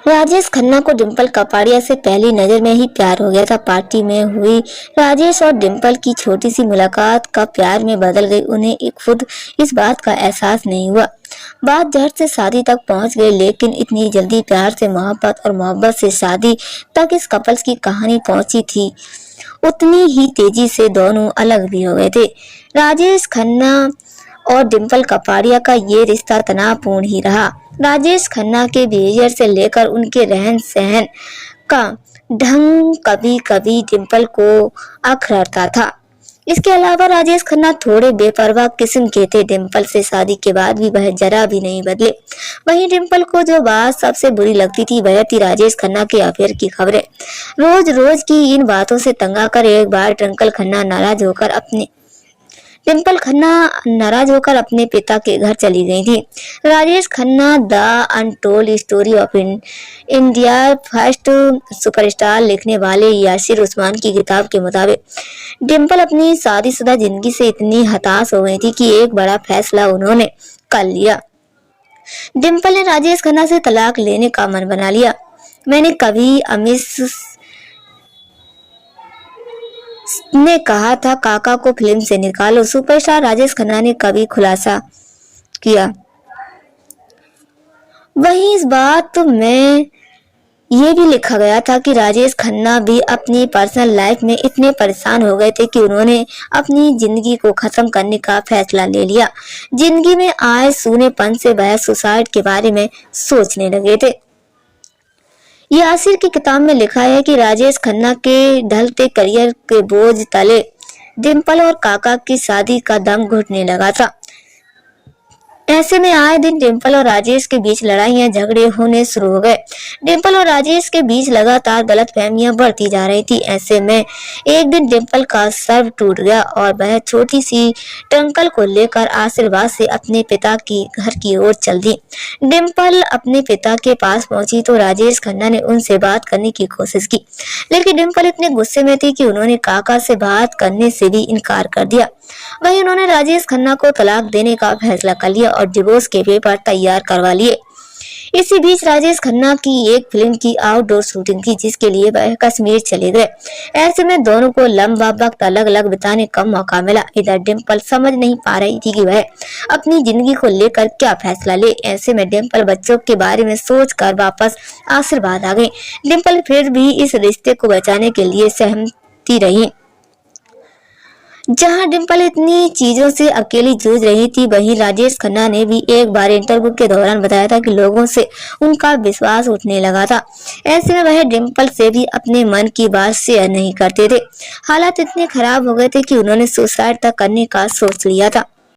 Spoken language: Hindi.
राजेश खन्ना को डिंपल कपाड़िया से पहली नजर में ही प्यार हो गया था। पार्टी में हुई राजेश और डिंपल की छोटी सी मुलाकात का प्यार में बदल गई। उन्हें एक खुद इस बात का एहसास नहीं हुआ। बात झट से शादी तक पहुंच गई, लेकिन इतनी जल्दी प्यार से मोहब्बत और मोहब्बत से शादी तक इस कपल्स की कहानी पहुंची थी, उतनी ही तेजी से दोनों अलग भी हो गए थे। राजेश खन्ना और डिंपल कपाड़िया का ये रिश्ता तनावपूर्ण ही रहा। राजेश खन्ना के बिहेवियर से लेकर उनके रहन सहन का ढंग कभी कभी डिंपल को अखरता था। इसके अलावा राजेश खन्ना थोड़े बेपरवाह किस्म के थे। डिंपल से शादी के बाद भी वह जरा भी नहीं बदले। वहीं डिंपल को जो बात सबसे बुरी लगती थी वह थी राजेश खन्ना के अफेयर की खबरें। रोज रोज की इन बातों से तंग आकर एक बार डिंपल खन्ना नाराज होकर अपने पिता के घर चली गई थी। Rajesh Khanna the untold story of India first superstar लिखने वाले यासिर उस्मान की किताब के मुताबिक डिंपल अपनी शादीशुदा जिंदगी से इतनी हताश हो गई थी कि एक बड़ा फैसला उन्होंने कर लिया। डिंपल ने राजेश खन्ना से तलाक लेने का मन बना लिया। मैंने कभी अमिश ने कहा था काका को फिल्म से निकालो, सुपरस्टार राजेश खन्ना ने कभी खुलासा किया। वहीं इस बात में ये भी लिखा गया था कि राजेश खन्ना भी अपनी पर्सनल लाइफ में इतने परेशान हो गए थे कि उन्होंने अपनी जिंदगी को खत्म करने का फैसला ले लिया। जिंदगी में आए सूनेपन से वह सुसाइड के बारे में सोचने लगे थे। यासिर की किताब में लिखा है कि राजेश खन्ना के ढलते करियर के बोझ तले डिंपल और काका की शादी का दम घुटने लगा था। ऐसे में आए दिन डिंपल और राजेश के बीच लड़ाइयां झगड़े होने शुरू हो गए। डिंपल और राजेश के बीच लगातार गलतफहमियां बढ़ती जा रही थी। ऐसे में एक दिन डिंपल का सर टूट गया और वह छोटी सी टंकल को लेकर आशीर्वाद से अपने पिता की घर की ओर चल दी। डिंपल अपने पिता के पास पहुंची तो राजेश खन्ना ने उनसे बात करने की कोशिश की, लेकिन डिंपल इतने गुस्से में थी कि उन्होंने काका से बात करने से भी इनकार कर दिया। वहीं उन्होंने राजेश खन्ना को तलाक देने का फैसला कर लिया और डिवोर्स के पेपर तैयार करवा लिए। इसी बीच राजेश खन्ना की एक फिल्म की आउटडोर शूटिंग थी जिसके लिए वह कश्मीर चले गए। ऐसे में दोनों को लंबा वक्त अलग अलग बिताने का मौका मिला। इधर डिंपल समझ नहीं पा रही थी कि वह अपनी जिंदगी को लेकर क्या फैसला ले। ऐसे में डिंपल बच्चों के बारे में सोचकर वापस आशीर्वाद आ गई। डिंपल फिर भी इस रिश्ते को बचाने के लिए सहमति रही। जहां डिंपल इतनी चीजों से अकेली जूझ रही थी, वहीं राजेश खन्ना ने भी एक बार इंटरव्यू के दौरान बताया था कि लोगों से उनका विश्वास उठने लगा था। ऐसे में वह डिंपल से भी अपने मन की बात शेयर नहीं करते थे। हालात इतने खराब हो गए थे कि उन्होंने सुसाइड तक करने का सोच लिया था।